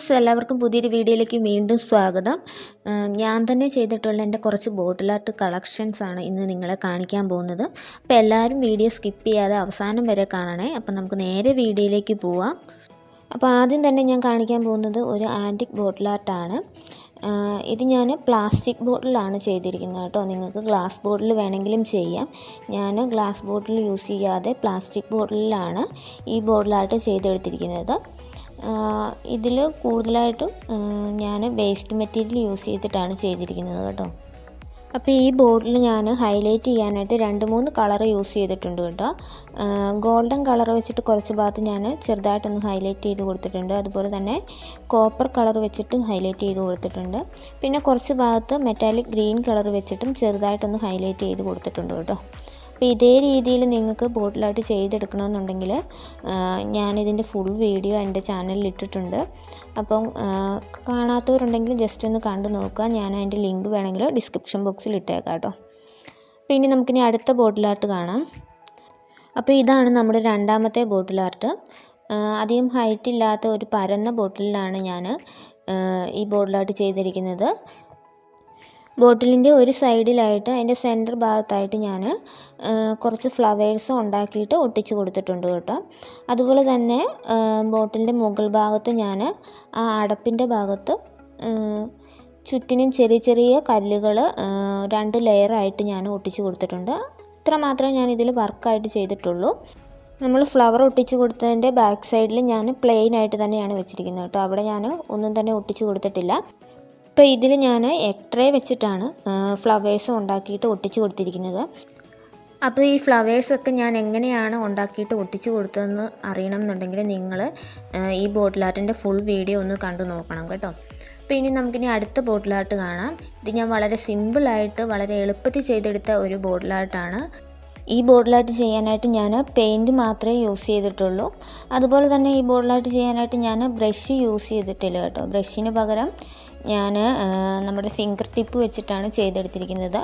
Friends, എല്ലാവർക്കും പുതിയൊരു വീഡിയോയിലേക്ക് വീണ്ടും സ്വാഗതം. ഞാൻ തന്നെ ചെയ്തിട്ടുള്ള എൻ്റെ കുറച്ച് ബോട്ടിൽ ആർട്ട് കളക്ഷൻസ് ആണ് ഇന്ന് നിങ്ങളെ കാണിക്കാൻ പോകുന്നത്. അപ്പോൾ എല്ലാവരും വീഡിയോ സ്കിപ്പ് ചെയ്യാതെ അവസാനം വരെ കാണണേ. അപ്പോൾ നമുക്ക് നേരെ വീഡിയോയിലേക്ക് പോവാം. അപ്പോൾ ആദ്യം തന്നെ ഞാൻ കാണിക്കാൻ പോകുന്നത് ഒരു ആൻറ്റിക് ബോട്ടിൽ ആർട്ടാണ്. ഇത് ഞാൻ പ്ലാസ്റ്റിക് ബോട്ടിലാണ് ചെയ്തിരിക്കുന്നത് കേട്ടോ. നിങ്ങൾക്ക് ഗ്ലാസ് ബോട്ടിൽ വേണമെങ്കിലും ചെയ്യാം. ഞാൻ ഗ്ലാസ് ബോട്ടിൽ യൂസ് ചെയ്യാതെ പ്ലാസ്റ്റിക് ബോട്ടിലാണ് ഈ ബോട്ടിൽ ആർട്ട് ചെയ്തെടുത്തിരിക്കുന്നത്. ഇതിൽ കൂടുതലായിട്ടും ഞാൻ വേസ്റ്റ് മെറ്റീരിയൽ യൂസ് ചെയ്തിട്ടാണ് ചെയ്തിരിക്കുന്നത് കേട്ടോ. അപ്പോൾ ഈ ബോട്ടിൽ ഞാൻ ഹൈലൈറ്റ് ചെയ്യാനായിട്ട് 2-3 കളർ യൂസ് ചെയ്തിട്ടുണ്ട് കേട്ടോ. ഗോൾഡൻ കളർ വെച്ചിട്ട് കുറച്ച് ഭാഗത്ത് ഞാൻ ചെറുതായിട്ടൊന്ന് ഹൈലൈറ്റ് ചെയ്ത് കൊടുത്തിട്ടുണ്ട്. അതുപോലെ തന്നെ കോപ്പർ കളർ വെച്ചിട്ട് ഹൈലൈറ്റ് ചെയ്ത് കൊടുത്തിട്ടുണ്ട്. പിന്നെ കുറച്ച് ഭാഗത്ത് മെറ്റാലിക് ഗ്രീൻ കളർ വെച്ചിട്ടും ചെറുതായിട്ടൊന്ന് ഹൈലൈറ്റ് ചെയ്ത് കൊടുത്തിട്ടുണ്ട് കേട്ടോ. അപ്പോൾ ഇതേ രീതിയിൽ നിങ്ങൾക്ക് ബോട്ടിലായിട്ട് ചെയ്തെടുക്കണമെന്നുണ്ടെങ്കിൽ ഞാനിതിൻ്റെ ഫുൾ വീഡിയോ എൻ്റെ ചാനലിൽ ഇട്ടിട്ടുണ്ട്. അപ്പം കാണാത്തവരുണ്ടെങ്കിൽ ജസ്റ്റ് ഒന്ന് കണ്ടു നോക്കുക. ഞാൻ അതിൻ്റെ ലിങ്ക് വേണമെങ്കിൽ ഡിസ്ക്രിപ്ഷൻ ബോക്സിൽ ഇട്ടേക്കാം കേട്ടോ. അപ്പോൾ ഇനി നമുക്കിനി അടുത്ത ബോട്ടിൽ ആർട്ട് കാണാം. അപ്പോൾ ഇതാണ് നമ്മുടെ രണ്ടാമത്തെ ബോട്ടിൽ ആർട്ട്. അധികം ഹൈറ്റ് ഇല്ലാത്ത ഒരു പരന്ന ബോട്ടിലാണ് ഞാൻ ഈ ബോട്ടിൽ ആർട്ട് ചെയ്തിരിക്കുന്നത്. ബോട്ടിലിൻ്റെ ഒരു സൈഡിലായിട്ട് അതിൻ്റെ സെൻറ്റർ ഭാഗത്തായിട്ട് ഞാൻ കുറച്ച് ഫ്ലവേഴ്സ് ഉണ്ടാക്കിയിട്ട് ഒട്ടിച്ച് കൊടുത്തിട്ടുണ്ട് കേട്ടോ. അതുപോലെ തന്നെ ബോട്ടിലിൻ്റെ മുകൾ ഭാഗത്ത് ഞാൻ ആ അടപ്പിൻ്റെ ഭാഗത്ത് ചുറ്റിനും ചെറിയ ചെറിയ കല്ലുകൾ 2 ലെയറായിട്ട് ഞാൻ ഒട്ടിച്ച് കൊടുത്തിട്ടുണ്ട്. ഇത്ര മാത്രമേ ഞാൻ ഇതിൽ വർക്കായിട്ട് ചെയ്തിട്ടുള്ളൂ. നമ്മൾ ഫ്ലവർ ഒട്ടിച്ച് കൊടുത്തതിൻ്റെ ബാക്ക് സൈഡിൽ ഞാൻ പ്ലെയിൻ ആയിട്ട് തന്നെയാണ് വെച്ചിരിക്കുന്നത് കേട്ടോ. അവിടെ ഞാൻ ഒന്നും തന്നെ ഒട്ടിച്ച് കൊടുത്തിട്ടില്ല. ഇപ്പോൾ ഇതിൽ ഞാൻ എക്ട്രേ വെച്ചിട്ടാണ് ഫ്ലവേഴ്സ് ഉണ്ടാക്കിയിട്ട് ഒട്ടിച്ച് കൊടുത്തിരിക്കുന്നത്. അപ്പോൾ ഈ ഫ്ലവേഴ്സൊക്കെ ഞാൻ എങ്ങനെയാണ് ഉണ്ടാക്കിയിട്ട് ഒട്ടിച്ച് കൊടുത്തതെന്ന് അറിയണം എന്നുണ്ടെങ്കിൽ നിങ്ങൾ ഈ ബോട്ടിൽ ആർട്ടിൻ്റെ ഫുൾ വീഡിയോ ഒന്ന് കണ്ടു നോക്കണം കേട്ടോ. അപ്പോൾ ഇനി നമുക്കിനി അടുത്ത ബോട്ടിൽ ആർട്ട് കാണാം. ഇത് ഞാൻ വളരെ സിമ്പിളായിട്ട് വളരെ എളുപ്പത്തിൽ ചെയ്തെടുത്ത ഒരു ബോട്ടിൽ ആർട്ടാണ്. ഈ ബോട്ടിൽ ആർട്ട് ചെയ്യാനായിട്ട് ഞാൻ പെയിൻറ്റ് മാത്രമേ യൂസ് ചെയ്തിട്ടുള്ളൂ. അതുപോലെ തന്നെ ഈ ബോട്ടിൽ ആർട്ട് ചെയ്യാനായിട്ട് ഞാൻ ബ്രഷ് യൂസ് ചെയ്തിട്ടില്ല കേട്ടോ. ബ്രഷിന് പകരം ഞാൻ നമ്മുടെ ഫിംഗർ ടിപ്പ് വെച്ചിട്ടാണ് ചെയ്തെടുത്തിരിക്കുന്നത്.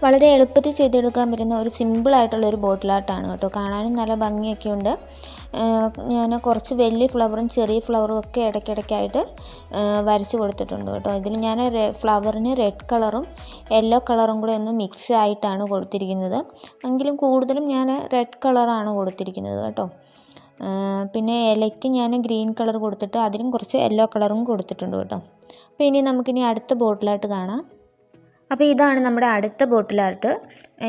വളരെ എളുപ്പത്തിൽ ചെയ്തെടുക്കാൻ പറ്റുന്ന ഒരു സിമ്പിളായിട്ടുള്ളൊരു ബോട്ടിൽ ആർട്ടാണ് കേട്ടോ. കാണാനും നല്ല ഭംഗിയൊക്കെ ഉണ്ട്. ഞാൻ കുറച്ച് വലിയ ഫ്ലവറും ചെറിയ ഫ്ലവറും ഒക്കെ ഇടയ്ക്കിടയ്ക്കായിട്ട് വരച്ച് കൊടുത്തിട്ടുണ്ട് കേട്ടോ. ഇതിൽ ഞാൻ ഫ്ലവറിന് റെഡ് കളറും യെല്ലോ കളറും കൂടെ ഒന്ന് മിക്സ് ആയിട്ടാണ് കൊടുത്തിരിക്കുന്നത്. എങ്കിലും കൂടുതലും ഞാൻ റെഡ് കളറാണ് കൊടുത്തിരിക്കുന്നത് കേട്ടോ. പിന്നെ ഇലയ്ക്ക് ഞാൻ ഗ്രീൻ കളർ കൊടുത്തിട്ട് അതിലും കുറച്ച് യെല്ലോ കളറും കൊടുത്തിട്ടുണ്ട് കേട്ടോ. അപ്പോൾ ഇനി നമുക്കിനി അടുത്ത ബോട്ടിൽ ആർട്ട് കാണാം. അപ്പോൾ ഇതാണ് നമ്മുടെ അടുത്ത ബോട്ടിൽ ആർട്ട്.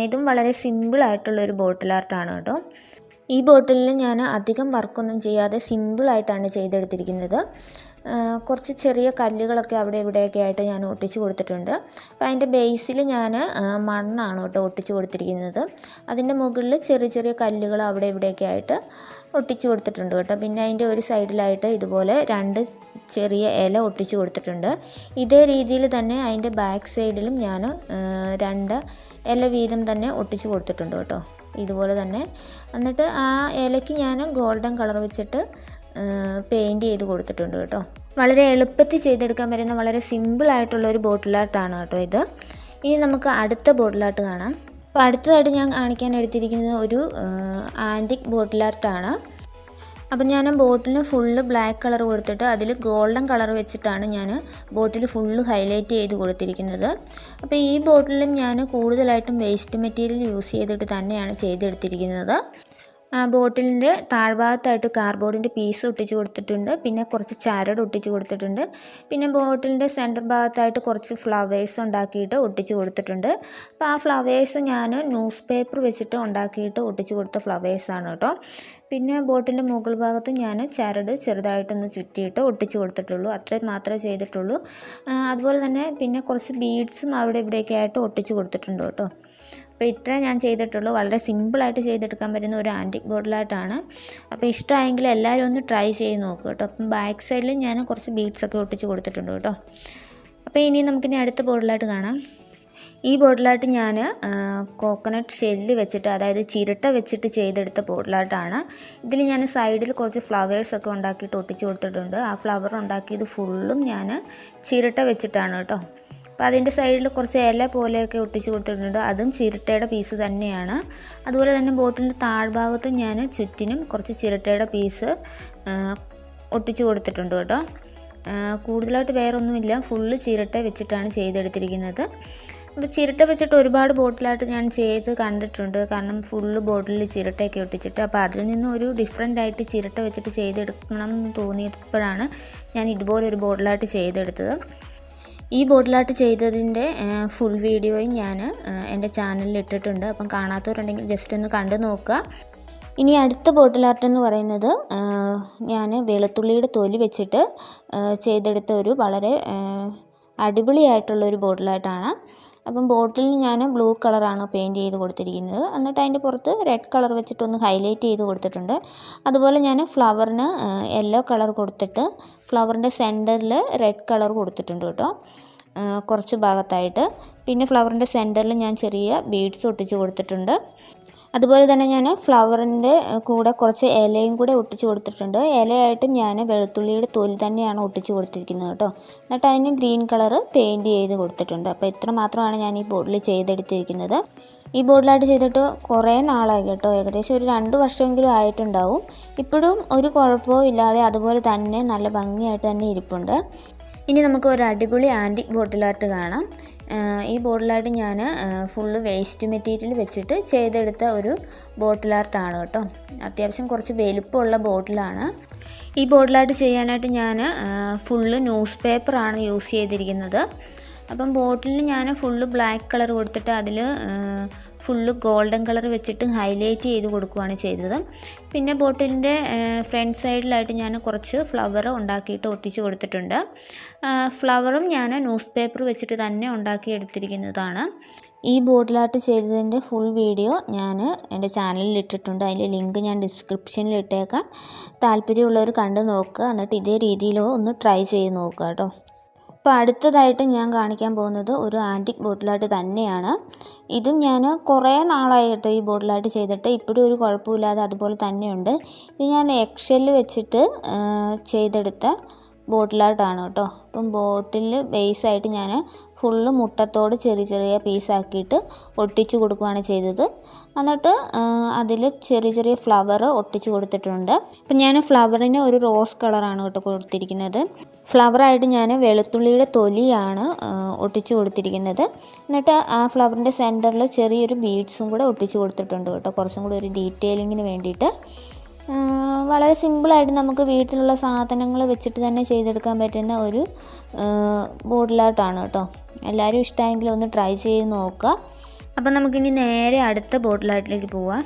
ഇതും വളരെ സിമ്പിളായിട്ടുള്ളൊരു ബോട്ടിൽ ആർട്ടാണ് കേട്ടോ. ഈ ബോട്ടിലിൽ ഞാൻ അധികം വർക്കൊന്നും ചെയ്യാതെ സിമ്പിളായിട്ടാണ് ചെയ്തെടുത്തിരിക്കുന്നത്. കുറച്ച് ചെറിയ കല്ലുകളൊക്കെ അവിടെ ഇവിടെയൊക്കെ ആയിട്ട് ഞാൻ ഒട്ടിച്ച് കൊടുത്തിട്ടുണ്ട്. അപ്പോൾ അതിൻ്റെ ബേസിൽ ഞാൻ മണ്ണാണ് കേട്ടോ ഒട്ടിച്ച് കൊടുത്തിരിക്കുന്നത്. അതിൻ്റെ മുകളിൽ ചെറിയ ചെറിയ കല്ലുകൾ അവിടെ ഇവിടെയൊക്കെ ആയിട്ട് ഒട്ടിച്ച് കൊടുത്തിട്ടുണ്ട് കേട്ടോ. പിന്നെ അതിൻ്റെ ഒരു സൈഡിലായിട്ട് ഇതുപോലെ 2 ചെറിയ ഇല ഒട്ടിച്ച് കൊടുത്തിട്ടുണ്ട്. ഇതേ രീതിയിൽ തന്നെ അതിൻ്റെ ബാക്ക് സൈഡിലും ഞാൻ 2 ഇല വീതം തന്നെ ഒട്ടിച്ച് കൊടുത്തിട്ടുണ്ട് കേട്ടോ. ഇതുപോലെ തന്നെ. എന്നിട്ട് ആ ഇലയ്ക്ക് ഞാൻ ഗോൾഡൻ കളർ വെച്ചിട്ട് പെയിൻറ്റ് ചെയ്ത് കൊടുത്തിട്ടുണ്ട് കേട്ടോ. വളരെ എളുപ്പത്തിൽ ചെയ്തെടുക്കാൻ പറ്റുന്ന വളരെ സിമ്പിളായിട്ടുള്ളൊരു ബോട്ടിൽ ആർട്ടാണ് കേട്ടോ ഇത്. ഇനി നമുക്ക് അടുത്ത ബോട്ടിൽ ആർട്ട് കാണാം. അപ്പോൾ അടുത്തതായിട്ട് ഞാൻ കാണിക്കാൻ എടുത്തിരിക്കുന്നത് ഒരു ആൻറ്റിക് ബോട്ടിൽ ആർട്ടാണ്. അപ്പം ഞാൻ ബോട്ടിലിന് ഫുള്ള് ബ്ലാക്ക് കളർ കൊടുത്തിട്ട് അതിൽ ഗോൾഡൻ കളർ വെച്ചിട്ടാണ് ഞാൻ ബോട്ടിൽ ഫുള്ള് ഹൈലൈറ്റ് ചെയ്ത് കൊടുത്തിരിക്കുന്നത്. അപ്പോൾ ഈ ബോട്ടിലും ഞാൻ കൂടുതലായിട്ടും വേസ്റ്റ് മെറ്റീരിയൽ യൂസ് ചെയ്തിട്ട് തന്നെയാണ് ചെയ്തെടുത്തിരിക്കുന്നത്. ബോട്ടിലിൻ്റെ താഴ്ഭാഗത്തായിട്ട് കാർഡ്ബോർഡിൻ്റെ പീസ് ഒട്ടിച്ച് കൊടുത്തിട്ടുണ്ട്. പിന്നെ കുറച്ച് ചരട് ഒട്ടിച്ച് കൊടുത്തിട്ടുണ്ട്. പിന്നെ ബോട്ടിലിൻ്റെ സെൻറ്റർ ഭാഗത്തായിട്ട് കുറച്ച് ഫ്ലവേഴ്സ് ഉണ്ടാക്കിയിട്ട് ഒട്ടിച്ച് കൊടുത്തിട്ടുണ്ട്. അപ്പോൾ ആ ഫ്ലവേഴ്സ് ഞാൻ ന്യൂസ് പേപ്പർ വെച്ചിട്ട് ഉണ്ടാക്കിയിട്ട് ഒട്ടിച്ച് കൊടുത്ത ഫ്ലവേഴ്സാണ് കേട്ടോ. പിന്നെ ബോട്ടിൻ്റെ മുകൾ ഭാഗത്ത് ഞാൻ ചരട് ചെറുതായിട്ടൊന്ന് ചുറ്റിയിട്ട് ഒട്ടിച്ച് കൊടുത്തിട്ടുള്ളൂ. അത്രയും മാത്രമേ ചെയ്തിട്ടുള്ളൂ. അതുപോലെ തന്നെ പിന്നെ കുറച്ച് ബീഡ്സും അവിടെ ഇവിടെയൊക്കെ ആയിട്ട് ഒട്ടിച്ച് കൊടുത്തിട്ടുണ്ട് കേട്ടോ. അപ്പോൾ ഇത്ര ഞാൻ ചെയ്തിട്ടുള്ളൂ. വളരെ സിമ്പിളായിട്ട് ചെയ്തെടുക്കാൻ പറ്റുന്ന ഒരു ആൻറ്റിക് ബോട്ടിൽ ആർട്ടാണ്. അപ്പോൾ ഇഷ്ടമായെങ്കിൽ എല്ലാവരും ഒന്ന് ട്രൈ ചെയ്ത് നോക്കുക കേട്ടോ. അപ്പം ബാക്ക് സൈഡിൽ ഞാൻ കുറച്ച് ബീഡ്സൊക്കെ ഒട്ടിച്ച് കൊടുത്തിട്ടുണ്ട് കേട്ടോ. അപ്പോൾ ഇനി നമുക്കിനി അടുത്ത ബോട്ടിൽ ആർട്ട് കാണാം. ഈ ബോട്ടിൽ ആർട്ട് ഞാൻ കോക്കനട്ട് ഷെല്ല് വെച്ചിട്ട്, അതായത് ചിരട്ട വെച്ചിട്ട് ചെയ്തെടുത്ത ബോട്ടിൽ ആർട്ടാണ്. ഇതിൽ ഞാൻ സൈഡിൽ കുറച്ച് ഫ്ലവേഴ്സൊക്കെ ഉണ്ടാക്കിയിട്ട് ഒട്ടിച്ച് കൊടുത്തിട്ടുണ്ട്. ആ ഫ്ലവർ ഉണ്ടാക്കിയത് ഫുള്ളും ഞാൻ ചിരട്ട വെച്ചിട്ടാണ് കേട്ടോ. അപ്പോൾ അതിൻ്റെ സൈഡിൽ കുറച്ച് ഇല പോലെയൊക്കെ ഒട്ടിച്ച് കൊടുത്തിട്ടുണ്ട്. അതും ചിരട്ടയുടെ പീസ് തന്നെയാണ്. അതുപോലെ തന്നെ ബോട്ടിലിൻ്റെ താഴ്ഭാഗത്തും ഞാൻ ചുറ്റിനും കുറച്ച് ചിരട്ടയുടെ പീസ് ഒട്ടിച്ച് കൊടുത്തിട്ടുണ്ട് കേട്ടോ. കൂടുതലായിട്ട് വേറെ ഒന്നുമില്ല, ഫുള്ള് ചിരട്ട വെച്ചിട്ടാണ് ചെയ്തെടുത്തിരിക്കുന്നത്. അപ്പോൾ ചിരട്ട വെച്ചിട്ട് ഒരുപാട് ബോട്ടിലായിട്ട് ഞാൻ ചെയ്ത് കണ്ടിട്ടുണ്ട്, കാരണം ഫുള്ള് ബോട്ടിലിൽ ചിരട്ടയൊക്കെ ഒട്ടിച്ചിട്ട്. അപ്പോൾ അതിൽ നിന്ന് ഒരു ഡിഫറെൻ്റ് ആയിട്ട് ചിരട്ട വെച്ചിട്ട് ചെയ്തെടുക്കണം എന്ന് തോന്നിയപ്പോഴാണ് ഞാൻ ഇതുപോലൊരു ബോട്ടിലായിട്ട് ചെയ്തെടുത്തത്. ഈ ബോട്ടിലായിട്ട് ചെയ്തതിൻ്റെ ഫുൾ വീഡിയോയും ഞാൻ എൻ്റെ ചാനലിൽ ഇട്ടിട്ടുണ്ട്. അപ്പം കാണാത്തവരുണ്ടെങ്കിൽ ജസ്റ്റ് ഒന്ന് കണ്ടു നോക്കുക. ഇനി അടുത്ത ബോട്ടിൽ ആർട്ട് എന്ന് പറയുന്നത് ഞാൻ വെളുത്തുള്ളിയുടെ തൊലി വെച്ചിട്ട് ചെയ്തെടുത്ത ഒരു വളരെ അടിപൊളിയായിട്ടുള്ളൊരു ബോട്ടിലായിട്ടാണ്. അപ്പം ബോട്ടിലിന് ഞാൻ ബ്ലൂ കളറാണ് പെയിൻറ്റ് ചെയ്ത് കൊടുത്തിരിക്കുന്നത്. എന്നിട്ട് അതിൻ്റെ പുറത്ത് റെഡ് കളർ വെച്ചിട്ടൊന്ന് ഹൈലൈറ്റ് ചെയ്ത് കൊടുത്തിട്ടുണ്ട്. അതുപോലെ ഞാൻ ഫ്ലവറിന് യെല്ലോ കളർ കൊടുത്തിട്ട് ഫ്ലവറിൻ്റെ സെൻറ്ററിൽ റെഡ് കളർ കൊടുത്തിട്ടുണ്ട് കേട്ടോ, കുറച്ച് ഭാഗത്തായിട്ട്. പിന്നെ ഫ്ലവറിൻ്റെ സെൻറ്ററിൽ ഞാൻ ചെറിയ ബീഡ്സ് ഒട്ടിച്ച് കൊടുത്തിട്ടുണ്ട്. അതുപോലെ തന്നെ ഞാൻ ഫ്ലവറിൻ്റെ കൂടെ കുറച്ച് ഇലയും കൂടെ ഒട്ടിച്ച് കൊടുത്തിട്ടുണ്ട്. ഇലയായിട്ടും ഞാൻ വെളുത്തുള്ളിയുടെ തൊലി തന്നെയാണ് ഒട്ടിച്ച് കൊടുത്തിരിക്കുന്നത് കേട്ടോ. എന്നിട്ട് അതിന് ഗ്രീൻ കളർ പെയിൻറ്റ് ചെയ്ത് കൊടുത്തിട്ടുണ്ട്. അപ്പോൾ ഇത്ര മാത്രമാണ് ഞാൻ ഈ ബോർഡിൽ ചെയ്തെടുത്തിരിക്കുന്നത്. ഈ ബോർഡിലായിട്ട് ചെയ്തിട്ട് കുറേ നാളായി കേട്ടോ, ഏകദേശം ഒരു 2 വർഷമെങ്കിലും ആയിട്ടുണ്ടാവും. ഇപ്പോഴും ഒരു കുഴപ്പവും ഇല്ലാതെ അതുപോലെ തന്നെ നല്ല ഭംഗിയായിട്ട് തന്നെ ഇരിപ്പുണ്ട്. ഇനി നമുക്ക് ഒരു അടിപൊളി ആൻറ്റിക് ബോട്ടിലായിട്ട് കാണാം. ഈ ബോട്ടിലായിട്ട് ഞാൻ ഫുള്ള് വേസ്റ്റ് മെറ്റീരിയൽ വെച്ചിട്ട് ചെയ്തെടുത്ത ഒരു ബോട്ടിലാർട്ടാണ് കേട്ടോ. അത്യാവശ്യം കുറച്ച് വലുപ്പമുള്ള ബോട്ടിലാണ്. ഈ ബോട്ടിലായിട്ട് ചെയ്യാനായിട്ട് ഞാൻ ഫുള്ള് ന്യൂസ് പേപ്പറാണ് യൂസ് ചെയ്തിരിക്കുന്നത്. അപ്പം ബോട്ടിലിന് ഞാൻ ഫുള്ള് ബ്ലാക്ക് കളർ കൊടുത്തിട്ട് അതിൽ ഫുള്ള് ഗോൾഡൻ കളർ വെച്ചിട്ട് ഹൈലൈറ്റ് ചെയ്ത് കൊടുക്കുകയാണ് ചെയ്തത്. പിന്നെ ബോട്ടിലിൻ്റെ ഫ്രണ്ട് സൈഡിലായിട്ട് ഞാൻ കുറച്ച് ഫ്ലവർ ഉണ്ടാക്കിയിട്ട് ഒട്ടിച്ച് കൊടുത്തിട്ടുണ്ട്. ഫ്ലവറും ഞാൻ ന്യൂസ് പേപ്പർ വെച്ചിട്ട് തന്നെ ഉണ്ടാക്കിയെടുത്തിരിക്കുന്നതാണ്. ഈ ബോട്ടിലായിട്ട് ചെയ്തതിൻ്റെ ഫുൾ വീഡിയോ ഞാൻ എൻ്റെ ചാനലിൽ ഇട്ടിട്ടുണ്ട്. അതിൻ്റെ ലിങ്ക് ഞാൻ ഡിസ്ക്രിപ്ഷനിൽ ഇട്ടേക്കാം. താല്പര്യമുള്ളവർ കണ്ടു നോക്കുക, എന്നിട്ട് ഇതേ രീതിയിലോ ഒന്ന് ട്രൈ ചെയ്ത് നോക്കുക കേട്ടോ. അപ്പോൾ അടുത്തതായിട്ട് ഞാൻ കാണിക്കാൻ പോകുന്നത് ഒരു ആൻറ്റിക് ബോട്ടിലായിട്ട് തന്നെയാണ്. ഇതും ഞാൻ കുറേ നാളായി കേട്ടോ ഈ ബോട്ടിലായിട്ട് ചെയ്തിട്ട്, ഇപ്പോഴും ഒരു കുഴപ്പമില്ലാതെ അതുപോലെ തന്നെയുണ്ട്. ഇത് ഞാൻ എക്സെല്ല് വെച്ചിട്ട് ചെയ്തെടുത്ത ബോട്ടിലായിട്ടാണ് കേട്ടോ. അപ്പം ബോട്ടിൽ ബേസായിട്ട് ഞാൻ ഫുള്ള് മുട്ടത്തോട് ചെറിയ ചെറിയ പീസാക്കിയിട്ട് ഒട്ടിച്ച് കൊടുക്കുകയാണ് ചെയ്തത്. എന്നിട്ട് അതിൽ ചെറിയ ചെറിയ ഫ്ലവർ ഒട്ടിച്ച് കൊടുത്തിട്ടുണ്ട്. അപ്പം ഞാൻ ഫ്ലവറിന് ഒരു റോസ് കളറാണ് കേട്ടോ കൊടുത്തിരിക്കുന്നത്. ഫ്ലവറായിട്ട് ഞാൻ വെളുത്തുള്ളിയുടെ തൊലിയാണ് ഒട്ടിച്ച് കൊടുത്തിരിക്കുന്നത്. എന്നിട്ട് ആ ഫ്ലവറിൻ്റെ സെൻറ്ററിൽ ചെറിയൊരു ബീഡ്സും കൂടെ ഒട്ടിച്ച് കൊടുത്തിട്ടുണ്ട് കേട്ടോ, കുറച്ചും കൂടി ഒരു ഡീറ്റെയിലിങ്ങിന് വേണ്ടിയിട്ട്. വളരെ സിമ്പിളായിട്ട് നമുക്ക് വീട്ടിലുള്ള സാധനങ്ങൾ വെച്ചിട്ട് തന്നെ ചെയ്തെടുക്കാൻ പറ്റുന്ന ഒരു ബോട്ടിലായിട്ടാണ് കേട്ടോ. എല്ലാവരും ഇഷ്ടമായെങ്കിൽ ഒന്ന് ട്രൈ ചെയ്ത് നോക്കുക. അപ്പം നമുക്കിനി നേരെ അടുത്ത ബോട്ടിലായിട്ടിലേക്ക് പോവാം.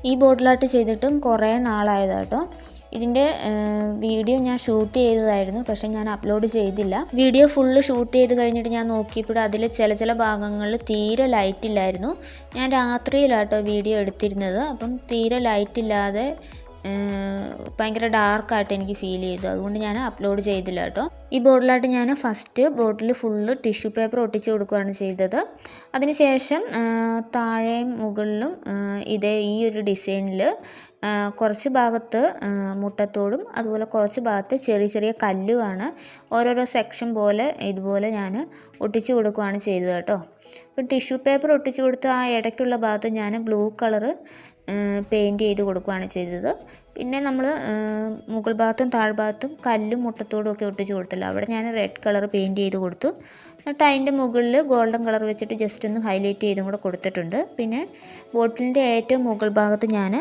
ഈ ബോട്ടിലായിട്ട് ചെയ്തിട്ടും കുറേ നാളായതാണ് കേട്ടോ. ഇതിൻ്റെ വീഡിയോ ഞാൻ ഷൂട്ട് ചെയ്തതായിരുന്നു, പക്ഷേ ഞാൻ അപ്ലോഡ് ചെയ്തില്ല. വീഡിയോ ഫുള്ള് ഷൂട്ട് ചെയ്ത് കഴിഞ്ഞിട്ട് ഞാൻ നോക്കിയപ്പോൾ അതിൽ ചില ഭാഗങ്ങളിൽ തീരെ ലൈറ്റ് ഇല്ലായിരുന്നു. ഞാൻ രാത്രിയിലാട്ടോ വീഡിയോ എടുത്തിരുന്നത്. അപ്പം തീരെ ലൈറ്റ് ഇല്ലാതെ ഭയങ്കര ഡാർക്കായിട്ട് എനിക്ക് ഫീൽ ചെയ്തു. അതുകൊണ്ട് ഞാൻ അപ്ലോഡ് ചെയ്തില്ല കേട്ടോ. ഈ ബോട്ടിലായിട്ട് ഞാൻ first bottle full tissue paper ഒട്ടിച്ച് കൊടുക്കുകയാണ് ചെയ്തത്. അതിനുശേഷം താഴെയും മുകളിലും ഈ ഒരു ഡിസൈനിൽ കുറച്ച് ഭാഗത്ത് മുട്ടത്തോടും അതുപോലെ കുറച്ച് ഭാഗത്ത് ചെറിയ ചെറിയ കല്ലുമാണ് ഓരോരോ സെക്ഷൻ പോലെ ഇതുപോലെ ഞാൻ ഒട്ടിച്ച് കൊടുക്കുകയാണ് ചെയ്തത് കേട്ടോ. ഇപ്പം ടിഷ്യൂ പേപ്പർ ഒട്ടിച്ച് കൊടുത്ത് ആ ഇടയ്ക്കുള്ള ഭാഗത്ത് ഞാൻ ബ്ലൂ കളറ് പെയിൻറ്റ് ചെയ്ത് കൊടുക്കുകയാണ് ചെയ്തത്. പിന്നെ നമ്മൾ മുകൾ ഭാഗത്തും താഴ്ഭാഗത്തും കല്ലും മുട്ടത്തോടും ഒക്കെ ഒട്ടിച്ച് കൊടുത്തല്ലോ, അവിടെ ഞാൻ റെഡ് കളർ പെയിൻറ്റ് ചെയ്ത് കൊടുത്തു. എന്നിട്ട് അതിൻ്റെ മുകളിൽ ഗോൾഡൻ കളർ വെച്ചിട്ട് ജസ്റ്റ് ഒന്ന് ഹൈലൈറ്റ് ചെയ്തും കൂടെ കൊടുത്തിട്ടുണ്ട്. പിന്നെ ബോട്ടിലിൻ്റെ ഏറ്റവും മുകൾ ഭാഗത്ത് ഞാൻ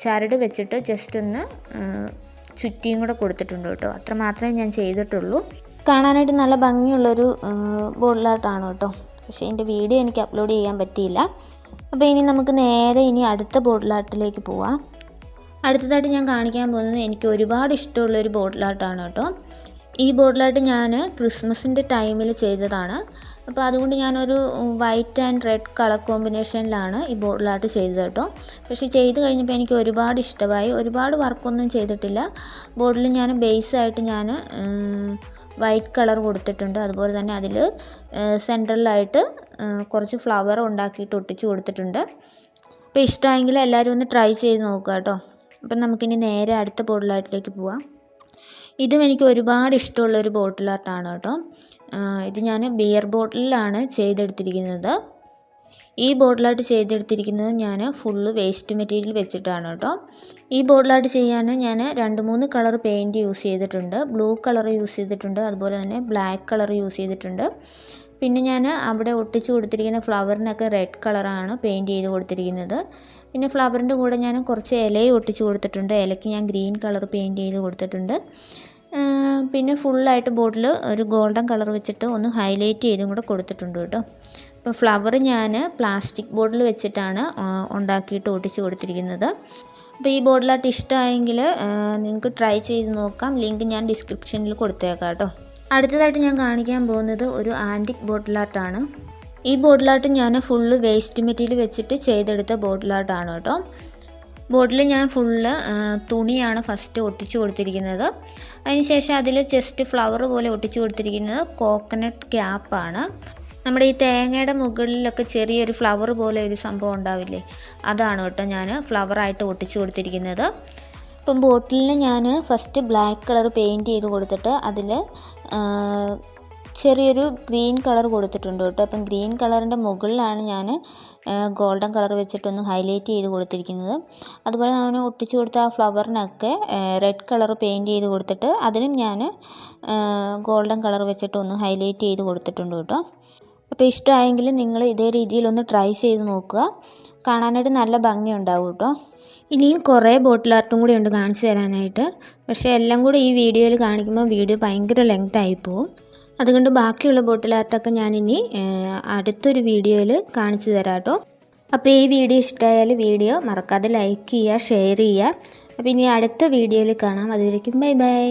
ചരട് വെച്ചിട്ട് ജസ്റ്റ് ഒന്ന് ചുറ്റിയും കൂടെ കൊടുത്തിട്ടുണ്ട് കേട്ടോ. അത്ര മാത്രമേ ഞാൻ ചെയ്തിട്ടുള്ളൂ. കാണാനായിട്ട് നല്ല ഭംഗിയുള്ളൊരു ബോട്ടിലായിട്ടാണ് കേട്ടോ. പക്ഷേ എൻ്റെ വീഡിയോ എനിക്ക് അപ്ലോഡ് ചെയ്യാൻ പറ്റിയില്ല. അപ്പോൾ ഇനി നമുക്ക് നേരെ അടുത്ത ബോട്ടിലാട്ടിലേക്ക് പോവാം. അടുത്തതായിട്ട് ഞാൻ കാണിക്കാൻ പോകുന്നത് എനിക്ക് ഒരുപാട് ഇഷ്ടമുള്ളൊരു ബോട്ടിലായിട്ടാണ് കേട്ടോ. ഈ ബോട്ടിലായിട്ട് ഞാൻ ക്രിസ്മസിൻ്റെ ടൈമിൽ ചെയ്തതാണ്. അപ്പോൾ അതുകൊണ്ട് ഞാനൊരു വൈറ്റ് ആൻഡ് റെഡ് കളർ കോമ്പിനേഷനിലാണ് ഈ ബോട്ടിലായിട്ട് ചെയ്തത് കേട്ടോ. പക്ഷേ ചെയ്ത് കഴിഞ്ഞപ്പോൾ എനിക്ക് ഒരുപാട് ഇഷ്ടമായി. ഒരുപാട് വർക്കൊന്നും ചെയ്തിട്ടില്ല. ബോട്ടിൽ ഞാൻ ബേസായിട്ട് ഞാൻ വൈറ്റ് കളർ കൊടുത്തിട്ടുണ്ട്. അതുപോലെ തന്നെ അതിൽ സെൻട്രലായിട്ട് കുറച്ച് ഫ്ലവർ ഉണ്ടാക്കിയിട്ട് ഒട്ടിച്ച് കൊടുത്തിട്ടുണ്ട്. അപ്പോൾ ഇഷ്ടമായെങ്കിൽ എല്ലാവരും ഒന്ന് ട്രൈ ചെയ്ത് നോക്കുക കേട്ടോ. അപ്പം നമുക്കിനി നേരെ അടുത്ത ബോട്ടിലായിട്ടിലേക്ക് പോവാം. ഇതും എനിക്ക് ഒരുപാട് ഇഷ്ടമുള്ളൊരു ബോട്ടിലായിട്ടാണ് കേട്ടോ. ഇത് ഞാൻ ബിയർ ബോട്ടിലാണ് ചെയ്തെടുത്തിരിക്കുന്നത്. ഈ ബോട്ടിൽ ആർട്ട് ചെയ്തെടുത്തിരിക്കുന്നത് ഞാൻ ഫുള്ള് വേസ്റ്റ് മെറ്റീരിയൽ വെച്ചിട്ടാണ് കേട്ടോ. ഈ ബോട്ടിൽ ആർട്ട് ചെയ്യാൻ ഞാൻ 2-3 കളർ പെയിൻറ്റ് യൂസ് ചെയ്തിട്ടുണ്ട്. ബ്ലൂ കളർ യൂസ് ചെയ്തിട്ടുണ്ട്, അതുപോലെ തന്നെ ബ്ലാക്ക് കളർ യൂസ് ചെയ്തിട്ടുണ്ട്. പിന്നെ ഞാൻ അവിടെ ഒട്ടിച്ച് കൊടുത്തിരിക്കുന്ന ഫ്ലവറിനൊക്കെ റെഡ് കളറാണ് പെയിൻറ്റ് ചെയ്ത് കൊടുത്തിരിക്കുന്നത്. പിന്നെ ഫ്ലവറിൻ്റെ കൂടെ ഞാൻ കുറച്ച് ഇലയും ഒട്ടിച്ച് കൊടുത്തിട്ടുണ്ട്. ഇലയ്ക്ക് ഞാൻ ഗ്രീൻ കളർ പെയിൻറ്റ് ചെയ്ത് കൊടുത്തിട്ടുണ്ട്. പിന്നെ ഫുള്ളായിട്ട് ബോട്ടിൽ ഒരു ഗോൾഡൻ കളർ വെച്ചിട്ട് ഒന്ന് ഹൈലൈറ്റ് ചെയ്തും കൂടെ കൊടുത്തിട്ടുണ്ട് കേട്ടോ. അപ്പോൾ ഫ്ലവർ ഞാൻ പ്ലാസ്റ്റിക് ബോട്ടിൽ വെച്ചിട്ടാണ് ഉണ്ടാക്കിയിട്ട് ഒട്ടിച്ച് കൊടുത്തിരിക്കുന്നത്. അപ്പോൾ ഈ ബോട്ടിൽ ആർട്ട് ഇഷ്ടമായെങ്കിൽ നിങ്ങൾക്ക് ട്രൈ ചെയ്ത് നോക്കാം. ലിങ്ക് ഞാൻ ഡിസ്ക്രിപ്ഷനിൽ കൊടുത്തേക്കാം കേട്ടോ. അടുത്തതായിട്ട് ഞാൻ കാണിക്കാൻ പോകുന്നത് ഒരു ആൻറ്റിക് ബോട്ടിൽ ആർട്ടാണ്. ഈ ബോട്ടിൽ ആർട്ട് ഞാൻ ഫുള്ള് വേസ്റ്റ് മെറ്റീരിയൽ വെച്ചിട്ട് ചെയ്തെടുത്ത ബോട്ടിൽ ആർട്ടാണ് കേട്ടോ. ബോട്ടിൽ ഞാൻ ഫുള്ള് തുണിയാണ് ഫസ്റ്റ് ഒട്ടിച്ച് കൊടുത്തിരിക്കുന്നത്. അതിനുശേഷം അതിൽ ജസ്റ്റ് ഫ്ലവർ പോലെ ഒട്ടിച്ച് കൊടുത്തിരിക്കുന്നത് കോക്കനട്ട് ക്യാപ്പാണ്. നമ്മുടെ ഈ തേങ്ങയുടെ മുകളിലൊക്കെ ചെറിയൊരു ഫ്ലവർ പോലെ ഒരു സംഭവം ഉണ്ടാവില്ലേ, അതാണ് കേട്ടോ ഞാൻ ഫ്ലവറായിട്ട് ഒട്ടിച്ച് കൊടുത്തിരിക്കുന്നത്. ഇപ്പം ബോട്ടിലിന് ഞാൻ ഫസ്റ്റ് ബ്ലാക്ക് കളർ പെയിൻറ്റ് ചെയ്ത് കൊടുത്തിട്ട് അതിൽ ചെറിയൊരു ഗ്രീൻ കളർ കൊടുത്തിട്ടുണ്ട് കേട്ടോ. അപ്പം ഗ്രീൻ കളറിൻ്റെ മുകളിലാണ് ഞാൻ ഗോൾഡൻ കളർ വെച്ചിട്ടൊന്ന് ഹൈലൈറ്റ് ചെയ്ത് കൊടുത്തിരിക്കുന്നത്. അതുപോലെ ഞാൻ ഒട്ടിച്ച് കൊടുത്ത ആ ഫ്ലവറിനൊക്കെ റെഡ് കളർ പെയിൻറ്റ് ചെയ്ത് കൊടുത്തിട്ട് അതിനും ഞാൻ ഗോൾഡൻ കളർ വെച്ചിട്ടൊന്ന് ഹൈലൈറ്റ് ചെയ്ത് കൊടുത്തിട്ടുണ്ട് കേട്ടോ. അപ്പോൾ ഇഷ്ടമായെങ്കിൽ നിങ്ങൾ ഇതേ രീതിയിലൊന്ന് ട്രൈ ചെയ്ത് നോക്കുക. കാണാനായിട്ട് നല്ല ഭംഗിയുണ്ടാവും കേട്ടോ. ഇനിയും കുറേ ബോട്ടിൽ ആർട്ടും കൂടി ഉണ്ട് കാണിച്ചു തരാനായിട്ട്. പക്ഷേ എല്ലാം കൂടി ഈ വീഡിയോയിൽ കാണിക്കുമ്പോൾ വീഡിയോ ഭയങ്കര ലെങ്ത് ആയിപ്പോവും. അതുകൊണ്ട് ബാക്കിയുള്ള ബോട്ടിൽ ആർട്ടൊക്കെ ഞാനിനി അടുത്തൊരു വീഡിയോയിൽ കാണിച്ചു തരാം കേട്ടോ. അപ്പോൾ ഈ വീഡിയോ ഇഷ്ടമായാൽ വീഡിയോ മറക്കാതെ ലൈക്ക് ചെയ്യുക, ഷെയർ ചെയ്യുക. അപ്പോൾ ഇനി അടുത്ത വീഡിയോയിൽ കാണാം. അതുവരേക്കും ബൈ ബൈ.